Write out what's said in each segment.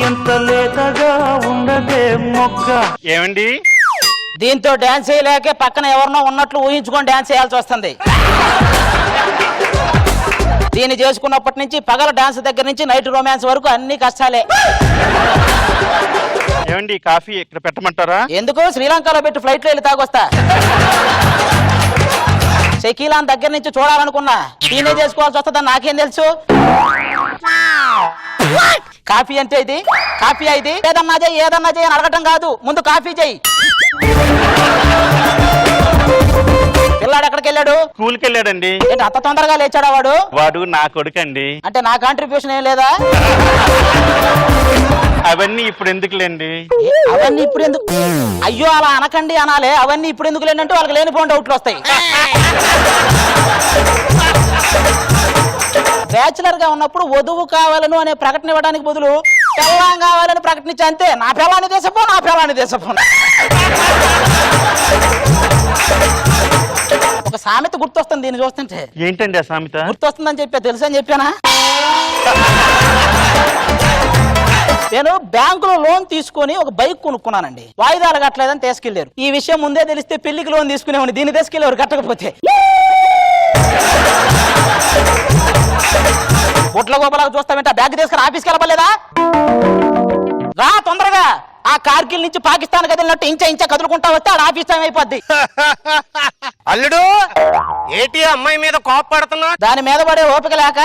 ఎంత లేతగా ఉండదే మొక్క. ఏమండి దీంతో డాన్స్ చేయలేకే పక్కన ఎవరినో ఉన్నట్లు ఊహించుకొని డాన్స్ చేయాల్సి వస్తుంది. దీన్ని చేసుకున్నప్పటి నుంచి పగల డాన్స్ దగ్గర నుంచి నైట్ రొమాన్స్ వరకు అన్ని కష్టాలే. ఏమండి కాఫీ ఇక్కడ పెట్టమంటారా? ఎందుకు శ్రీలంకలో పెట్టి ఫ్లైట్ లో వెళ్ళి తాగొస్తా. షకీలాన్ దగ్గర నుంచి చూడాలనుకున్నా, ఈయనే చేసుకోవాల్సి వస్తుందని నాకేం తెలుసు. కాఫీ అంటే ఇది కాఫీ ఇది ఏదన్నా చెయ్యి ఏదన్నా చెయ్యి అని అడగటం కాదు, ముందు కాఫీ చెయ్యి. పిల్లాడు ఎక్కడికి వెళ్ళాడు? స్కూల్కి వెళ్ళాడండి. ఏంటి అంత తొందరగా లేచాడా వాడు? వాడు నా కొడుకండి. అంటే నా కాంట్రిబ్యూషన్ ఏం లేదా? అవన్నీ ఇప్పుడు ఎందుకులేండి. అవన్నీ ఇప్పుడు ఎందుకు? అయ్యో అలా అనకండి అనాలే. అవన్నీ ఇప్పుడు ఎందుకు లేనంటే వాళ్ళకి లేనిపోయిన డౌట్లు వస్తాయి. బ్యాచులర్ గా ఉన్నప్పుడు వధువు కావాలను అనే ప్రకటన ఇవ్వడానికి బదులు పెళ్ళాం కావాలని ప్రకటించి అంతే. నా పిల్లాన్ని దేశపో నా పిల్లాన్ని దేశపో. ఒక సామెత గుర్తొస్తుంది దీన్ని చూస్తుంటే. ఏంటండి ఆ సామెత? గుర్తొస్తుందని చెప్పా, తెలుసు అని చెప్పానా? నేను బ్యాంకులో లోన్ తీసుకుని ఒక బైక్ కొనుక్కున్నానండి. వాయిదాలు కట్టలేదని తీసుకెళ్లారు. ఈ విషయం ముందే తెలిస్తే పెళ్లికి లోన్ తీసుకునేవాడిని, దీన్ని తీసుకెళ్లేవారు కట్టకపోతే. బొట్ల గోపలాగా చూస్తామంటే బ్యాగ్ తీసుకుని ఆఫీస్కి వెళ్ళలేదా? రా తొందరగా. ఆ కార్గిల్ నుంచి పాకిస్తాన్ కదిలినట్టు ఇంచా కదులుకుంటా వస్తే ఆడ ఆఫీస్ టైం అయిపోద్ది. అల్లుడు ఏటి అమ్మాయి మీద కోపడుతున్నా? దాని మీద పడే ఓపిక లేక.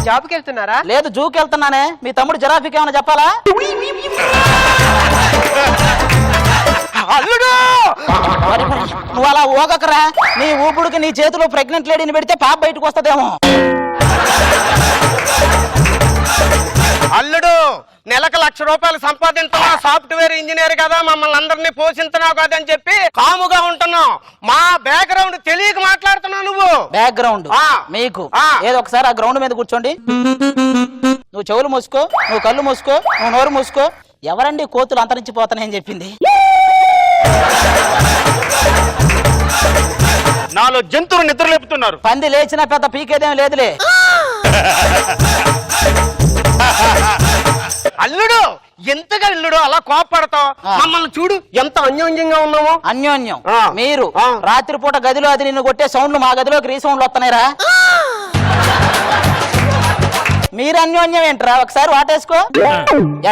జాబ్కి వెళ్తున్నారా? లేదు, జూకి వెళ్తున్నానే. మీ తమ్ముడు జిరాఫీకి ఏమైనా చెప్పాలా? అల్లుడు నువ్వు అలా ఊగకరా. నీ ఊపుడికి నీ చేతిలో ప్రెగ్నెంట్ లేడీని పెడితే పాప బయటకు వస్తుందేమో. అల్లుడు నెలకు ₹1,00,000 సంపాదించున్నా, సాఫ్ట్వేర్ ఇంజనీర్ కదా, మమ్మల్ని అందరినీ పోషించున్నావు కదా అని చెప్పి కాముగా ఉంటున్నావు. మా బ్యాక్గ్రౌండ్ తెలియక మాట్లాడుతున్నావు నువ్వు. బ్యాక్గ్రౌండ్ మీకు ఏదో ఒకసారి ఆ గ్రౌండ్ మీద కూర్చోండి. నువ్వు చెవులు మూసుకో, నువ్వు కళ్ళు మూసుకో, నువ్వు నోరు మూసుకో. ఎవరండి కోతులు అంతరించిపోతానని చెప్పింది? నాలో జంతువులు నిద్ర లేపుతున్నారు. పంది లేచిన పెద్ద పీకేదేం లేదులే. అల్లుడు ఎంతగా అల్లుడు అలా కోపడతావు? మమ్మల్ని చూడు ఎంత అన్యోన్యంగా ఉన్నామో. అన్యోన్యం మీరు రాత్రిపూట గదిలో అది నిన్ను కొట్టే సౌండ్లు మా గదిలోకి రీసౌండ్లు వస్తున్నాయిరా. మీరు అన్యోన్యం ఏంట్రా? ఒకసారి వాటేసుకో.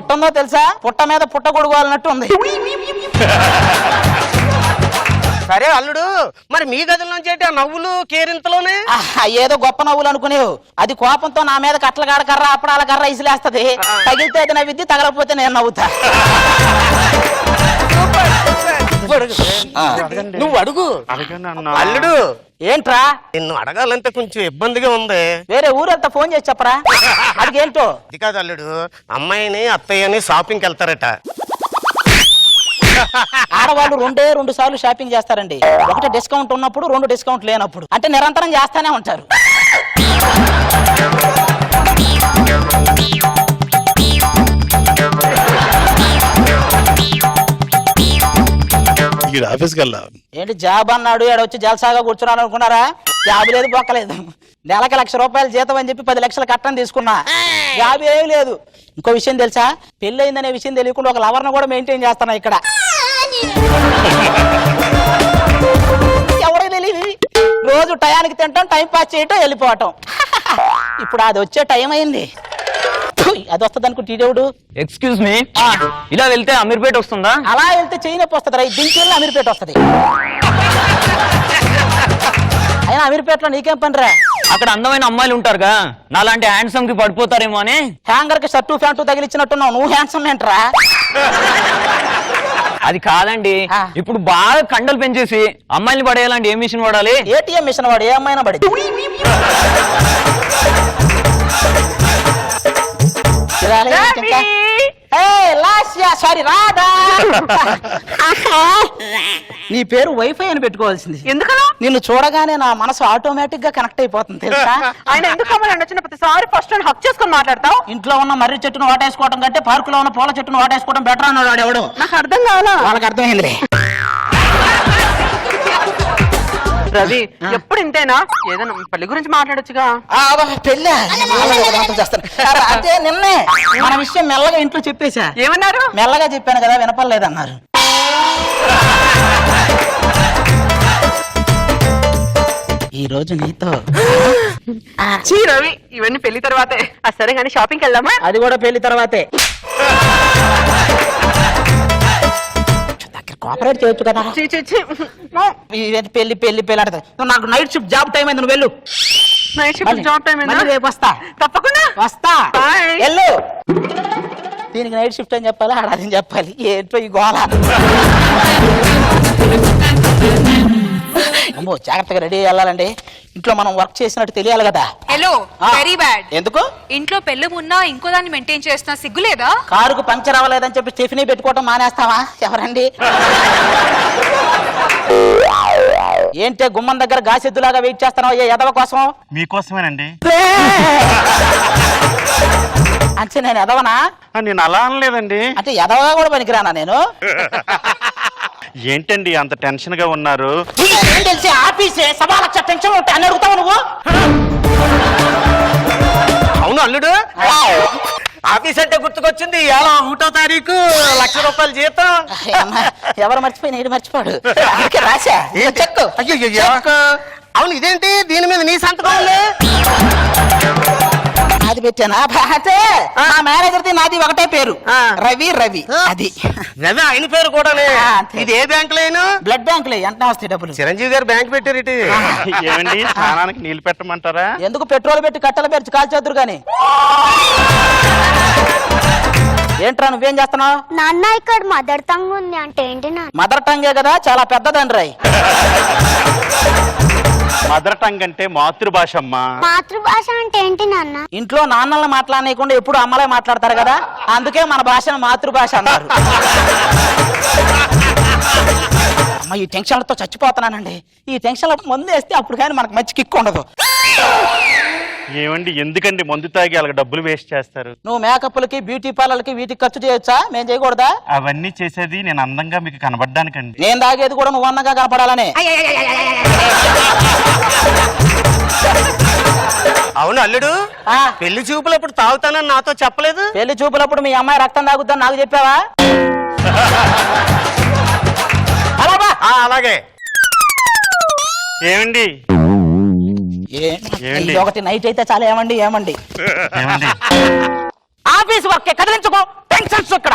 ఎట్టుందో తెలుసా? పుట్ట మీద పుట్ట కొడుకోవాలన్నట్టు ఉంది. సరే అల్లుడు, మరి మీ గదిలో నుంచి ఆ నవ్వులు కేరింతలోనే ఏదో గొప్ప నవ్వులు అనుకునేవు. అది కోపంతో నా మీద కట్లగాడ కర్ర అప్పడాల కర్ర ఇసిలేస్తది. తగిలితే అది నవ్విద్ది, తగలకపోతే నేను నవ్వుతా. నువ్వు అడుగు. అల్లుడు ఏంట్రా? నిన్ను అడగాలంటే కొంచెం ఇబ్బందిగా ఉంది. వేరే ఊరంతా ఫోన్ చేసి చెప్పరా? అడిగేంటో. అది కాదు అల్లుడు, అమ్మాయిని అత్తయ్యని షాపింగ్కి వెళ్తారట. ఆడవాళ్ళు 2 సార్లు షాపింగ్ చేస్తారండి. ఒకటి డిస్కౌంట్ ఉన్నప్పుడు, 2 డిస్కౌంట్ లేనప్పుడు. అంటే నిరంతరం చేస్తానే ఉంటారు. ఏంటి జాబ్ అన్నాడు, వచ్చి జలసాగా కూర్చున్నాను అనుకున్నారా? జాబ్ లేదు, బొక్కలేదు. నెలకి ₹1,00,000 జీతం అని చెప్పి 10 లక్షల కట్టం తీసుకున్నా. జాబ్ ఏమీ లేదు. ఇంకో విషయం తెలుసా? పెళ్లి అయిందనే విషయం తెలియకుండా ఒక లవర్ను కూడా మెయింటైన్ చేస్తున్నా ఇక్కడ. ఎవరికి తెలియదు. రోజు టయానికి తింటాం, టైం పాస్ చేయటం, వెళ్ళిపోవటం. ఇప్పుడు అది వచ్చే టైం అయింది. అది వస్తుంది అనుకుంటే దేవుడు. ఎక్స్క్యూజ్ మీ, ఇలా వెళ్తే అమీర్పేట వస్తుందా? అలా వెళ్తే చైనప్పి వస్తుంది. దీనికి వెళ్ళి అమీర్పేట వస్తుంది. అయినా అమీర్పేటలో నీకేం పనిరా? అక్కడ అందమైన అమ్మాయిలు ఉంటారుగా, నాలాంటి హ్యాండ్సమ్ కి పడిపోతారేమో అని. హ్యాంగర్ కి షర్టు ప్యాంటు తగిలిచ్చినట్టున్నావు. నువ్వు హ్యాండ్సమ్ ఏంట్రా? అది కాదండి, ఇప్పుడు బాగా కండలు పెంచేసి అమ్మాయిని పడేయాలంటే ఏ మిషన్ వాడాలి? ఏటీఎం మిషన్ వాడు. ఏ అమ్మాయినా పడి. సారీ రాధా. నీ పేరు వైఫై అని పెట్టుకోవాల్సింది. ఎందుకలా? నిన్ను చూడగానే నా మనసు ఆటోమేటిక్ గా కనెక్ట్ అయిపోతుంది తెలుసా? ఆయన ఎందుకు వచ్చిన ప్రతిసారి ఫస్ట్ హక్ చేసుకుని మాట్లాడతావు? ఇంట్లో ఉన్న మర్రి చెట్టును వాటేసుకోవడం కంటే పార్కులో ఉన్న పూల చెట్టును వాటేసుకోవడం బెటర్ అన్నాడు ఎవడు. నాకు అర్థం కావాలా? వాళ్ళకి అర్థమైందిలే. రవి ఎప్పుడు ఇంతేనా ఏదైనా పెళ్లి గురించి మాట్లాడొచ్చుగా పెళ్ళా చేస్తాను అంటే నిన్నే మన విషయం మెల్లగా ఇంట్లో చెప్పేశా. ఏమన్నారు? మెల్లగా చెప్పాను కదా వినపడలేదన్నారు. ఈ రోజు నీతో చీ రవి ఇవన్నీ పెళ్లి తర్వాతే. సరే కానీ షాపింగ్కి వెళ్దామా? అది కూడా పెళ్లి తర్వాతే. కోఆపరేట్ చేయొచ్చు కదా. చీ చీ చీ. పెళ్లి పెళ్లి పెళ్లి అంటే నాకు నైట్ షిఫ్ట్ జాబ్ టైం అయింది, నువ్వు వెళ్ళు. నైట్ షిఫ్ట్ జాబ్ టైం మళ్ళీ రేపు వస్తా. తప్పకుండా వస్తా. Bye. వెళ్ళు. దీనికి నైట్ షిఫ్ట్ అని చెప్పాలి, ఆడదని చెప్పాలి. ఏంటో ఈ గోళ. అమ్మో జాగ్రత్తగా రెడీ వెళ్ళాలండి. ఇంట్లో మనం వర్క్ చేసినట్టు తెలియాలి కదా. Hello, very bad. ఎందుకు? ఇంట్లో పెళ్ళి ఉన్నా ఇంకో దాన్ని మెయింటైన్ చేస్తున్నా, సిగ్గులేదా? కారుకు పంచర్ అవ్వలేదని చెప్పి స్టెఫినీ పెట్టుకోవటం మానేస్తావా? ఎవరండి? ఏంటే గుమ్మం దగ్గర గాసెద్దులాగా వెయిట్ చేస్తున్నావు ఏ ఎదవ కోసం? మీకోసమేనండి. అంటే నేను ఎదవనా? నేను అలా అనలేదండి. అంటే ఎదవగా కూడా పనికిరానా నేను? ఏంటండి అంత టెన్షన్ గా ఉన్నారు? ఏం తెలిసి ఆఫీసే సవా లక్ష టెన్షన్ ఉంటాయి అని అడుగుతావు నువ్వు? అవును అల్లుడు, ఆఫీస్ అంటే గుర్తుకొచ్చింది. ఎలా 1వ తారీఖు ₹1,00,000 జీతం. ఎవరు మర్చిపోయి నేను మర్చిపోడు. అందుకే రాశా చెక్కు. చెక్కు. అవును ఇదేంటి దీని మీద నీ సంతకం ఉంది? అది పెట్టానా? అంటే ఆ మేనేజర్ది నాది ఒకటే పేరు, రవి. రవి అది రవి ఆయన పేరు కూడానే. ఇది ఏ బ్యాంక్ లేను? బ్లడ్ బ్యాంక్ లే. వెంటనే వస్తాయి డబ్బులు. చిరంజీవి గారు బ్యాంక్ పెట్టారు ఇటు. ఏమండి స్నానానికి నీళ్లు పెట్టమంటారా? ఎందుకు పెట్రోల్ పెట్టి కట్టెలు పెరిచి కాల్చేద్దరు కానీ. ఏంట్రా నువ్వేం చేస్తున్నావు? నాన్న ఇక్కడ మదర్ టంగ్ ఉంది అంటే ఏంటి నాన్న? మదర్ టంగే కదా, చాలా పెద్దదండి రాయ్. మదర్ టంగ్ అంటే మాతృభాష అమ్మా. మాతృభాష అంటే ఏంటి నాన్న? ఇంట్లో నాన్నల్ని మాట్లాడనీయకుండా ఎప్పుడు అమ్మలే మాట్లాడతారు కదా, అందుకే మన భాషను మాతృభాష అన్నారు. అమ్మ ఈ టెన్షన్లతో చచ్చిపోతున్నానండి. ఈ టెన్షన్ల మందు వేస్తే అప్పుడు కానీ మనకు మంచి కిక్ ఉండదు. ఏమండి ఎందుకండి మందు తాగి అలాగ డబ్బులు వేస్ట్ చేస్తారు? నువ్వు మేకప్లకి బ్యూటీ పార్లర్కి వీటికి ఖర్చు చేయొచ్చా? మేము చేయకూడదా? అవన్నీ చేసేది నేను అందంగా మీకు కనబడ్డానికండి. నేను తాగేది కూడా నువ్వు అందంగా కనపడాలనే. అవును అల్లుడు, పెళ్లి చూపులప్పుడు తాగుతానని నాతో చెప్పలేదు. పెళ్లి చూపులప్పుడు మీ అమ్మాయి రక్తం తాగుద్దని నాకు చెప్పావా? అలాగే. ఏమండి ఇది ఒకటి నైట్ అయితే చాలా. ఏమండి ఏమండి ఏమండి ఆఫీస్ వర్క్ కదిలించుకో, టెన్షన్స్ ఇక్కడ.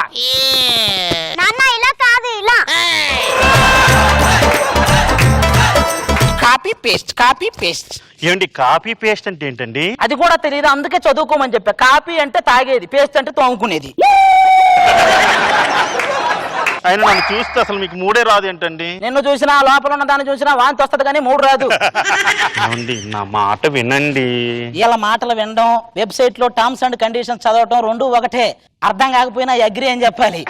నాన్న ఇలా కాదు, ఇలా. Copy paste copy paste. ఏమండి కాపీ పేస్ట్ అంటే ఏంటండి? అది కూడా తెలియదు, అందుకే చదువుకోమని చెప్పా. కాపీ అంటే తాగేది, పేస్ట్ అంటే తోముకునేది. ఆయన నన్ను చూస్తే అసలు మీకు మూడే రాదు ఏంటండి? నిన్ను చూసినా లోపల ఉన్న దాన్ని చూసినా వాంతి వస్తుంది కానీ మూడు రాదు. ఏమండి నా మాట వినండి. ఇలా మాటలు వినడం, వెబ్సైట్ లో టర్మ్స్ అండ్ కండిషన్స్ చదవటం రెండు ఒకటే. అర్థం కాకపోయినా అగ్రి అని చెప్పాలి.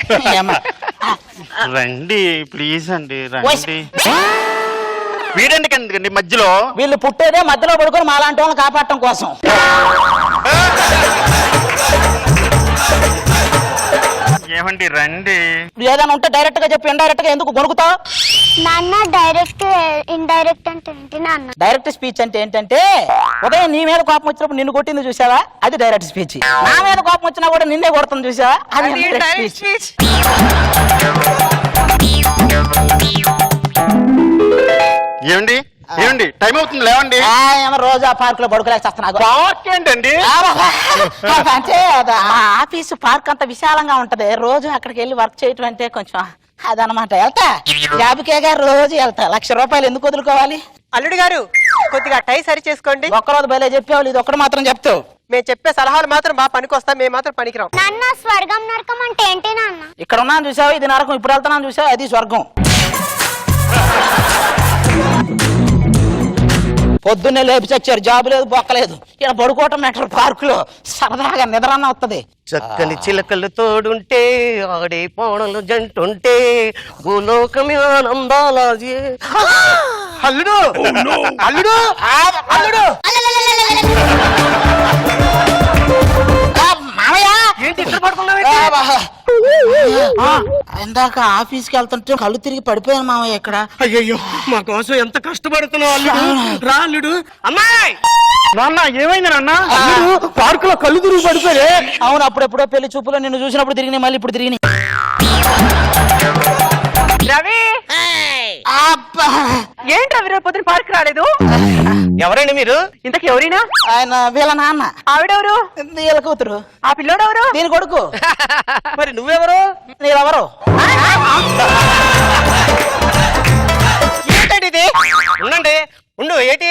రండి ప్లీజ్ అండి రండి. వీడండి కండి మధ్యలో. వీళ్ళు పుట్టేదే మధ్యలో పడుకొని మాలాంటి వాళ్ళని కాపాడటం కోసం. ఏమండి రండి. ఏదైనా ఉంటే డైరెక్ట్ గా చెప్పి ఇండైరెక్ట్ గా ఎందుకు గొనుగుతావు? నాన్న డైరెక్ట్ ఇండైరెక్ట్ అంటే ఏంటి నాన్న? డైరెక్ట్ స్పీచ్ అంటే ఏంటంటే ఉదయం నీ మీద కోపం వచ్చినప్పుడు నిన్ను కొట్టింది చూసావా, అది డైరెక్ట్ స్పీచ్. నా మీద కోపం వచ్చినా కూడా నిన్నే కొడుతుంది చూసావా, అది ఇండైరెక్ట్ స్పీచ్. ఏమండి ఏమండి టైం అవుతుంది లేవండి. రోజు ఆ పార్క్ లో పడుకోలేకపోతున్నా. పార్క్ ఏంటండి? అంటే ఆఫీసు పార్క్ అంత విశాలంగా ఉంటది, రోజు అక్కడికి వెళ్ళి వర్క్ చేయటం అంటే కొంచెం అదనమాట. వెళ్తా జాబికేగా రోజు వెళ్తా. ₹1,00,000 ఎందుకు వదులుకోవాలి? అల్లుడు గారు కొద్దిగా టై సరి చేసుకోండి. ఒక్కరోజు బయలు చెప్పేవాళ్ళు, ఇది ఒక్కడు మాత్రం చెప్తావు. మేము చెప్పే సలహాలు మాత్రం బాగా పనికొస్తాం, మేము మాత్రం పనికిరాం. నాన్న స్వర్గం నరకం అంటే ఏంటి నాన్న? ఇక్కడ ఉన్నాను చూసావు, ఇది నరకం. ఇప్పుడు వెళ్తున్నాను చూసావు, అది స్వర్గం. పొద్దున్నే లేపి చచ్చారు, జాబు లేదు బొక్కలేదు. ఇక్కడ పడుకోవటం మెట్రో పార్క్ లో సరదాగా నిద్రన్న వస్తుంది. చక్కని చిలకలు తోడుంటే ఆడే పోణలు జంటుంటే భూలోకమే ఆనందాల. అల్లుడు అల్లుడు అల్లుడు మామయ్య ఏంటి ఇద్దరు పడుకున్నావు ఇందాక ఆఫీస్కి వెళ్తుంటే కళ్ళు తిరిగి పడిపోయాను మామయ్య ఇక్కడ. అయ్యయ్యో మా కోసం ఎంత కష్టపడుతున్నావు అల్లుడు. రా అల్లుడు. అమ్మాయి నాన్న ఏమైంది నాన్న? పార్కులో కళ్ళు తిరిగి పడిపోయే. అవును, అప్పుడెప్పుడో పెళ్లి చూపులో నిన్ను చూసినప్పుడు తిరిగినాయి, మళ్ళీ ఇప్పుడు తిరిగినాయి. రవి ఏంటి రవి రేపు పొద్దున పార్క్ రాలేదు? ఎవరండి మీరు? ఇంతకు ఎవరైనా? ఆయన వీళ్ళ నాన్న. ఆవిడెవరు? వీళ్ళ కూతురు. ఆ పిల్లోడెవరు? దీని కొడుకు. మరి నువ్వెవరు? నీరెవరు? ఏంటండి ఇది? ఉండండి ఉండు. ఏంటి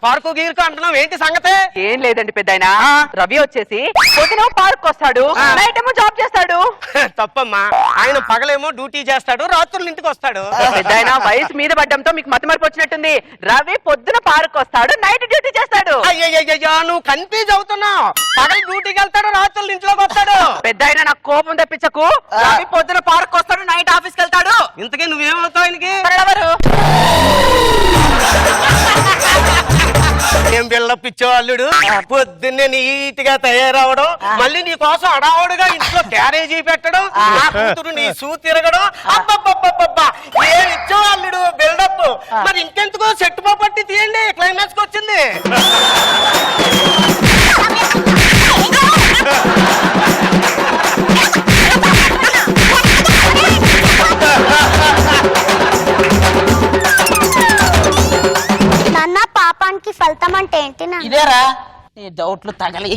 పార్కు గీరుకు అంటున్నావు? ఏంటి సంగతే? ఏం లేదండి పెద్దాయన. రవి వచ్చేసి పొద్దున పార్క్ వస్తాడు, నైట్ ఏమో జాబ్ చేస్తాడు. తప్పమ్మా, ఆయన పగలేమో డ్యూటీ చేస్తాడు, రాత్రులు ఇంటికి వస్తాడు. పెద్దాయన వయసు మీద పడ్డంతో మీకు మతిమరుపు వచ్చినట్టుంది. రవి పొద్దున పార్క్ వస్తాడు, నైట్ డ్యూటీ చేస్తాడు. అయ్యయ్యో నువ్వు కన్ఫ్యూజ్ అవుతున్నావు. పగలు డ్యూటీకి వెళ్తాడు, రాత్రులు ఇంట్లోకి వస్తాడు. పెద్దాయన నాకు కోపం తెప్పించకు. రవి పొద్దున పార్క్ వస్తాడు, నైట్ ఆఫీస్కి వెళ్తాడు. ఇంతకీ నువ్వేమవుతావు ఆయనకి? ఎవరు? ఏం బిల్డప్ ఇచ్చావు అల్లుడు? పొద్దున్నే నీట్ గా తయారవడం, మళ్ళీ నీ కోసం అడావుడుగా ఇంట్లో క్యారేజీ పెట్టడం, నా కూతురు నీ సూ తిరగడం. అబ్బబ్బబ్బబ్బబ్బా ఏం ఇచ్చావు అల్లుడు బిల్డప్. మరి ఇంకెందుకు సెట్ పట్టి తీయండి, క్లైమాక్స్ కి వచ్చింది. నాన్న పాపానికి ఫలితం అంటే ఏంటి నాన్న? ఇదేరా నీ డౌట్లు తగలి.